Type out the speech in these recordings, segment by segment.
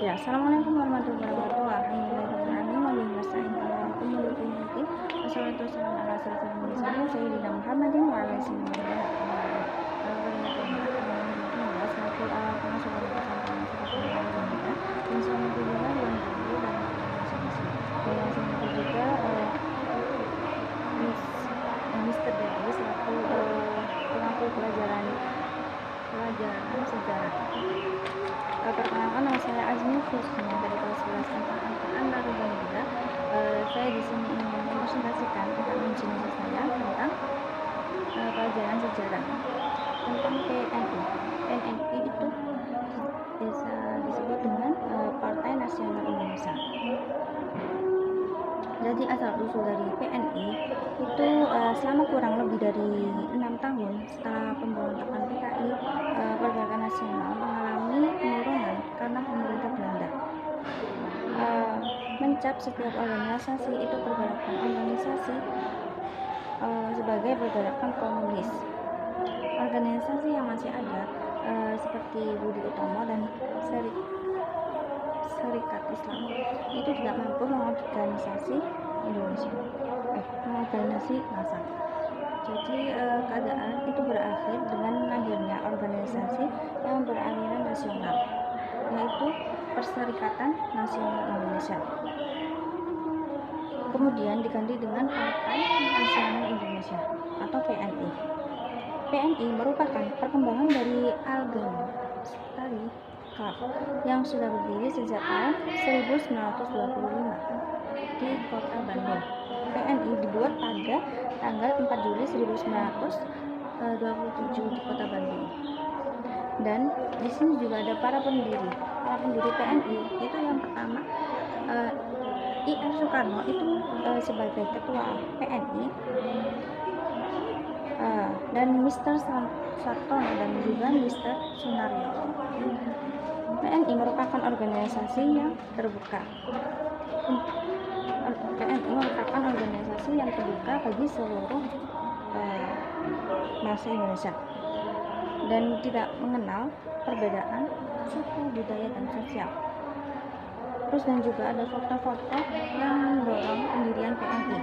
Ya, assalamualaikum warahmatullahi wabarakatuh. Alhamdulillahirobbilalamin. Wabillahi nasta'in ala umuri dunyati. Wassalatu wassalamu ala asyrofil mursalin sayyidina Muhammadin wa ala alihi wa Mister Dewi selaku pengampu pelajaran sejarah. Perkenalkan, nama saya Azmi Fusnia dari kelas 11 tentang Al-Quran dan Rubah. Saya di sini ingin mempresentasikan tentang ujian saya tentang pelajaran sejarah tentang PNI. PNI itu bisa disebut dengan Partai Nasional Indonesia. Jadi asal usul dari PNI itu selama kurang lebih dari 6 tahun setelah pemberontakan PKI, Pergerakan Nasional mengalami penurunan karena pemerintah Belanda mencap setiap organisasi itu pergerakan organisasi sebagai pergerakan komunis. Organisasi yang masih ada seperti Budi Utomo dan Serikat Islam itu tidak mampu mengorganisasi Indonesia, mengorganisasi massa. Jadi keadaan itu berakhir dengan lahirnya organisasi yang beraliran nasional, yaitu Perserikatan Nasional Indonesia. Kemudian diganti dengan Partai Nasional Indonesia atau PNI. PNI merupakan perkembangan dari Al-Ghani yang sudah berdiri sejak tahun 1925 di Kota Bandung. PNI dibuat pada tanggal 4 Juli 1927 di Kota Bandung. Dan di sini juga ada para pendiri PNI. Itu yang pertama I.R. Soekarno itu sebagai ketua PNI, dan Mr. Sartono dan juga Mr. Sunaryo. PNI merupakan organisasi yang terbuka. PNI merupakan organisasi yang terbuka bagi seluruh bangsa Indonesia dan tidak mengenal perbedaan suku, budaya, dan sosial. Terus dan juga ada faktor-faktor yang mendorong pendirian PNI.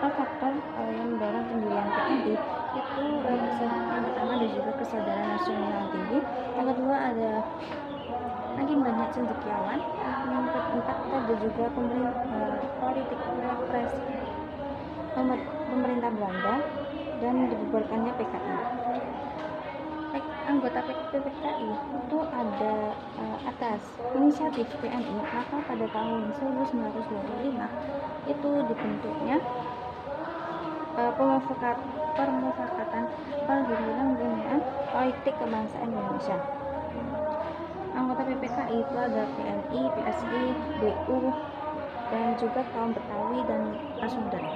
Faktor yang mendorong pendirian PNI itu yang pertama ada juga kesadaran nasional yang tinggi. Yang kedua ada makin banyak cendekiawan. Yang keempat ada juga politik repres pemerintah Belanda dan dibubarkannya PKI. Anggota PKI itu ada atas inisiatif PNI, maka pada tahun 1925 itu dibentuknya permufakatan perhimpunan politik kebangsaan Indonesia. Anggota PPKI itu ada PNI, PSI, BU, dan juga kaum Betawi dan Pasundan.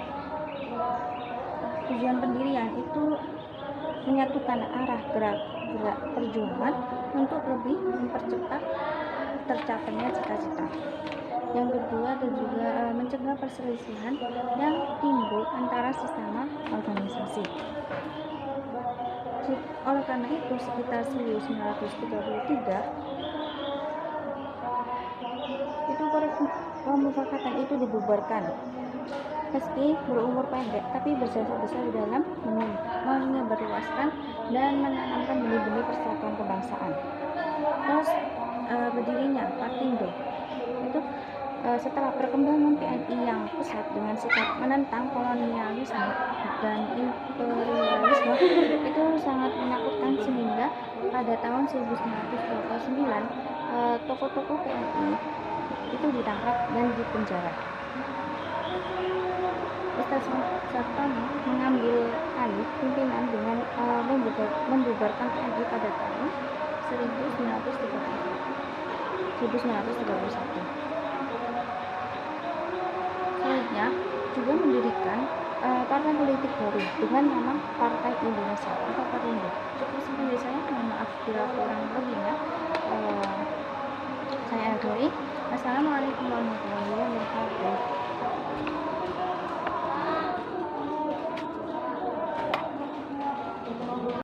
Tujuan pendirian itu menyatukan arah gerak perjuangan untuk lebih mempercepat tercapainya cita-cita. Yang kedua ada juga mencegah perselisihan yang timbul antara sistema organisasi. Oleh karena itu sekitar 1933 itu pemufakatan itu dibubarkan. Meski berumur pendek, tapi berjasa besar di dalam menyebarluaskan dan menanamkan benih-benih persatuan kebangsaan. Terus berdirinya Partindo itu setelah perkembangan PNI yang pesat dengan sikap menentang kolonialisme dan imperialisme itu sangat menakutkan, sehingga pada tahun 1929 tokoh-tokoh PNI itu ditangkap dan dipenjara. Ustaz Sartono mengambil alih pimpinan dengan membubarkan PNI pada tahun 1931. Selanjutnya juga mendirikan partai politik baru dengan nama Partai Indonesia atau Perindo. Cukup sekian dari saya, mohon maaf bila kurang lebihnya. Saya akhiri. Assalamualaikum warahmatullahi wabarakatuh.